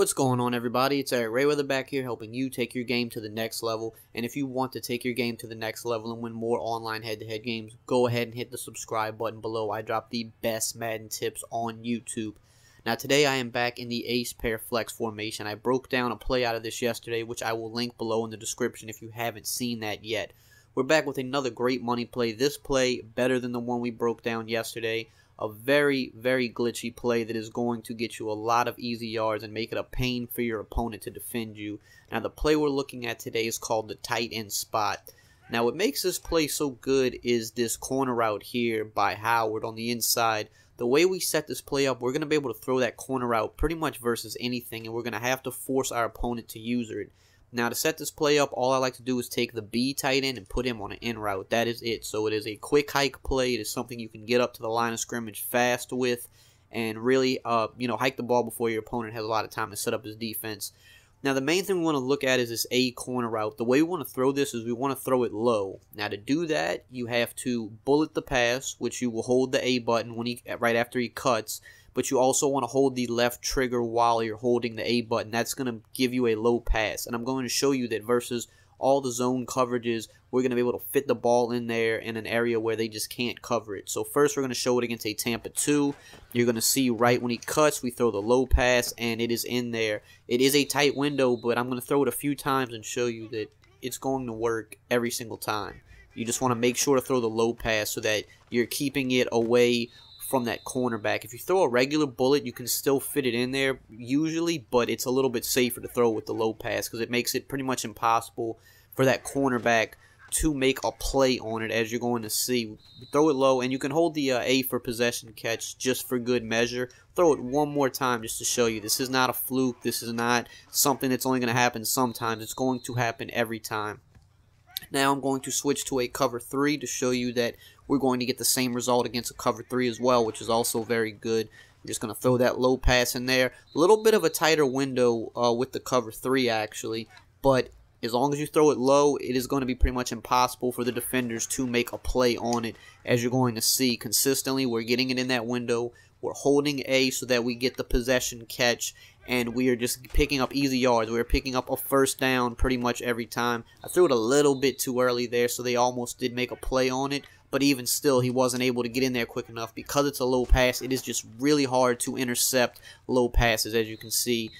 What's going on, everybody? It's EricRayweather back here, helping you take your game to the next level. And if you want to take your game to the next level and win more online head-to-head games, go ahead and hit the subscribe button below. I drop the best Madden tips on YouTube. Now today I am back in the ace pair flex formation. I broke down a play out of this yesterday, which I will link below in the description if you haven't seen that yet. We're back with another great money play. This play better than the one we broke down yesterday. A very, very glitchy play that is going to get you a lot of easy yards and make it a pain for your opponent to defend you. Now, the play we're looking at today is called the tight end spot. Now, what makes this play so good is this corner route here by Howard on the inside. The way we set this play up, we're going to be able to throw that corner out pretty much versus anything, and we're going to have to force our opponent to use it. Now, to set this play up, all I like to do is take the B tight end and put him on an in route. That is it. So it is a quick hike play. It is something you can get up to the line of scrimmage fast with and really, hike the ball before your opponent has a lot of time to set up his defense. Now, the main thing we want to look at is this A corner route. The way we want to throw this is we want to throw it low. Now, to do that, you have to bullet the pass, which you will hold the A button right after he cuts. But you also want to hold the left trigger while you're holding the A button. That's going to give you a low pass. And I'm going to show you that versus all the zone coverages, we're going to be able to fit the ball in there in an area where they just can't cover it. So first we're going to show it against a Tampa 2. You're going to see right when he cuts, we throw the low pass, and it is in there. It is a tight window, but I'm going to throw it a few times and show you that it's going to work every single time. You just want to make sure to throw the low pass so that you're keeping it away from that cornerback. If you throw a regular bullet, you can still fit it in there usually, but it's a little bit safer to throw with the low pass because it makes it pretty much impossible for that cornerback to make a play on it, as you're going to see. Throw it low, and you can hold the A for possession catch just for good measure. Throw it one more time just to show you this is not a fluke. This is not something that's only going to happen sometimes. It's going to happen every time. Now I'm going to switch to a cover 3 to show you that we're going to get the same result against a cover 3 as well, which is also very good. I'm just going to throw that low pass in there. A little bit of a tighter window with the cover 3 actually, but as long as you throw it low, it is going to be pretty much impossible for the defenders to make a play on it. As you're going to see consistently, we're getting it in that window. We're holding A so that we get the possession catch, and we are just picking up easy yards. We're picking up a first down pretty much every time. I threw it a little bit too early there, so they almost did make a play on it, but even still, he wasn't able to get in there quick enough. Because it's a low pass, it is just really hard to intercept low passes, as you can see.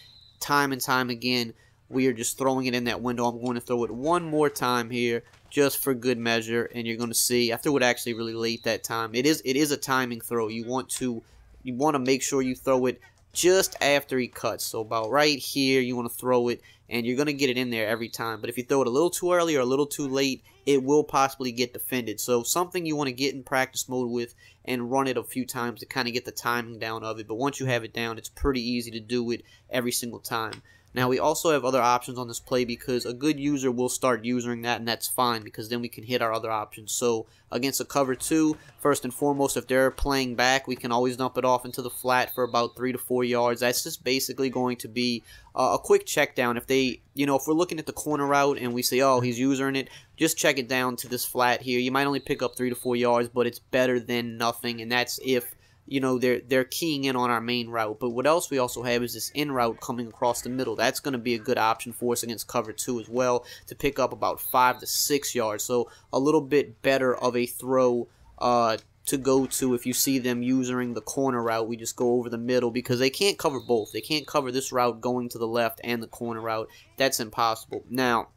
Time and time again, we are just throwing it in that window. I'm going to throw it one more time here, just for good measure, and you're going to see, I threw it actually really late that time. It is a timing throw. You want to make sure you throw it just after he cuts. So about right here, you want to throw it, and you're going to get it in there every time. But if you throw it a little too early or a little too late, it will possibly get defended. So something you want to get in practice mode with and run it a few times to kind of get the timing down of it. But once you have it down, it's pretty easy to do it every single time. Now, we also have other options on this play because a good user will start using that, and that's fine because then we can hit our other options. So, against a cover 2, first and foremost, if they're playing back, we can always dump it off into the flat for about 3 to 4 yards. That's just basically going to be a quick check down. If they, if we're looking at the corner route and we say, oh, he's using it, just check it down to this flat here. You might only pick up 3 to 4 yards, but it's better than nothing, and that's if they're keying in on our main route. But what else we also have is this in route coming across the middle. That's going to be a good option for us against cover 2 as well to pick up about 5 to 6 yards. So a little bit better of a throw to go to if you see them using the corner route. We just go over the middle because they can't cover both. They can't cover this route going to the left and the corner route. That's impossible. Now,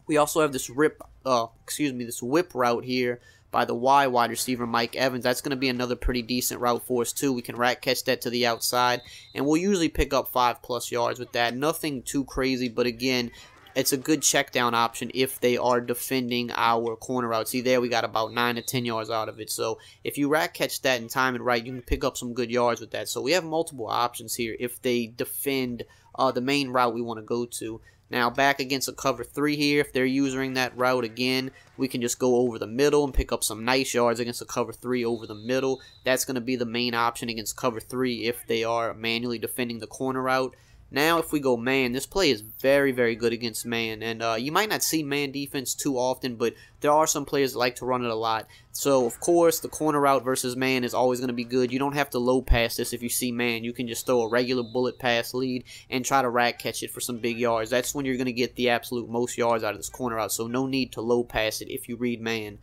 we also have this whip route here by the Y wide receiver, Mike Evans. That's going to be another pretty decent route for us, too. We can rack catch that to the outside, and we'll usually pick up 5+ yards with that. Nothing too crazy, but again, it's a good check down option if they are defending our corner route. See there, we got about 9 to 10 yards out of it. So if you rack catch that and time it right, you can pick up some good yards with that. So we have multiple options here if they defend the main route we want to go to. Now, back against a cover 3 here, if they're using that route again, we can just go over the middle and pick up some nice yards against a cover 3 over the middle. That's going to be the main option against cover 3 if they are manually defending the corner route. Now if we go man, this play is very, very good against man, and you might not see man defense too often, but there are some players that like to run it a lot. So of course the corner route versus man is always going to be good. You don't have to low pass this if you see man. You can just throw a regular bullet pass lead and try to rack catch it for some big yards. That's when you're going to get the absolute most yards out of this corner route, so no need to low pass it if you read man.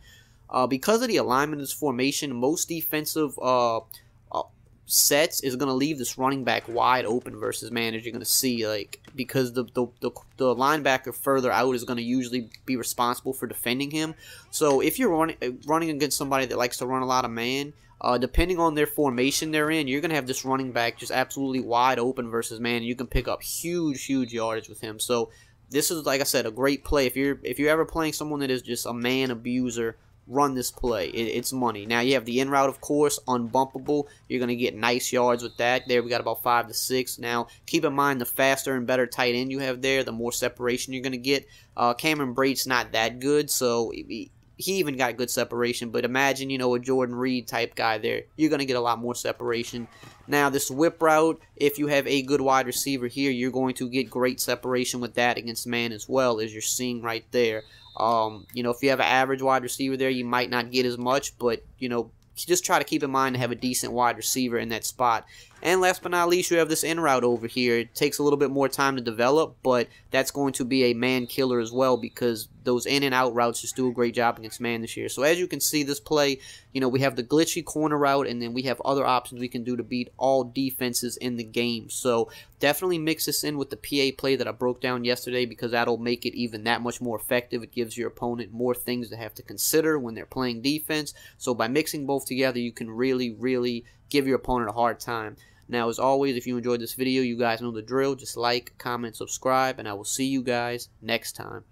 Because of the alignment of this formation, most defensive sets is going to leave this running back wide open versus man, as you're going to see, like, because the linebacker further out is going to usually be responsible for defending him. So if you're running against somebody that likes to run a lot of man, depending on their formation they're in, you're going to have this running back just absolutely wide open versus man, and you can pick up huge yardage with him. So this is, like I said, a great play. If you're ever playing someone that is just a man abuser, run this play. It's money. Now you have the in route, of course, unbumpable. You're going to get nice yards with that. There we got about 5 to 6. Now keep in mind, the faster and better tight end you have there, the more separation you're going to get. Cameron Brate's not that good, so he even got good separation, but imagine, you know, a Jordan Reed type guy there. You're going to get a lot more separation. Now this whip route, if you have a good wide receiver here, you're going to get great separation with that against man as well, as you're seeing right there. You know, if you have an average wide receiver there, you might not get as much, but, you know, just try to keep in mind to have a decent wide receiver in that spot. And last but not least, you have this in route over here. It takes a little bit more time to develop, but that's going to be a man killer as well, because those in and out routes just do a great job against man this year. So as you can see, this play, you know, we have the glitchy corner route, and then we have other options we can do to beat all defenses in the game. So definitely mix this in with the PA play that I broke down yesterday, because that'll make it even that much more effective. It gives your opponent more things to have to consider when they're playing defense. So by mixing both together, you can really give your opponent a hard time. Now, as always, if you enjoyed this video, you guys know the drill. Just like, comment, subscribe, and I will see you guys next time.